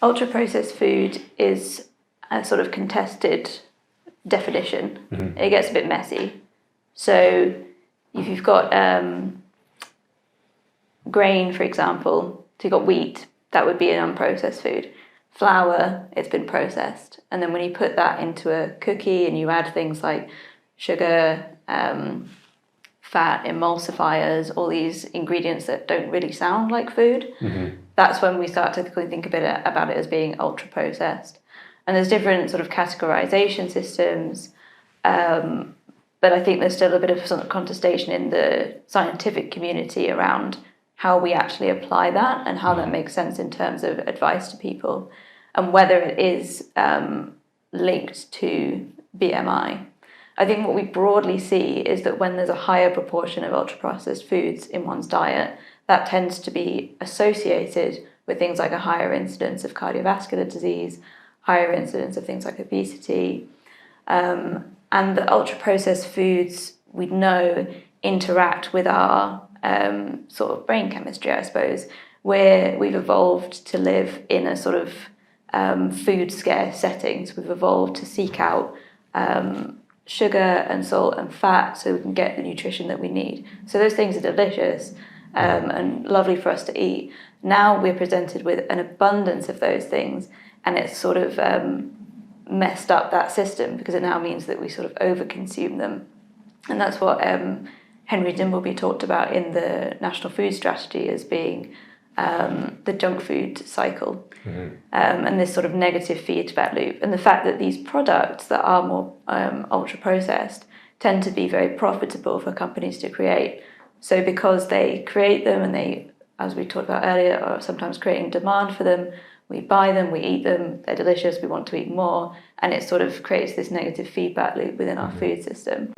Ultra-processed food is a sort of contested definition. Mm-hmm. It gets a bit messy. So if you've got grain, for example, so you've got wheat, that would be an unprocessed food. Flour, it's been processed. And then when you put that into a cookie and you add things like sugar, fat, emulsifiers, all these ingredients that don't really sound like food, that's when we start to think a bit about it as being ultra-processed. And there's different sort of categorization systems, but I think there's still a bit of sort of contestation in the scientific community around how we actually apply that and how that makes sense in terms of advice to people, and whether it is linked to BMI. I think what we broadly see is that when there's a higher proportion of ultra-processed foods in one's diet, that tends to be associated with things like a higher incidence of cardiovascular disease, higher incidence of things like obesity. And the ultra-processed foods, we know, interact with our sort of brain chemistry, I suppose, where we've evolved to live in a sort of food scarce settings. We've evolved to seek out sugar and salt and fat so we can get the nutrition that we need. So those things are delicious and lovely for us to eat. Now we're presented with an abundance of those things, and it's sort of messed up that system because it now means that we sort of overconsume them. And that's what Henry Dimbleby talked about in the National Food Strategy as being the junk food cycle, and this sort of negative feedback loop. And the fact that these products that are more ultra-processed tend to be very profitable for companies to create. So because they create them and they, as we talked about earlier, are sometimes creating demand for them, we buy them, we eat them, they're delicious, we want to eat more, and it sort of creates this negative feedback loop within our food system.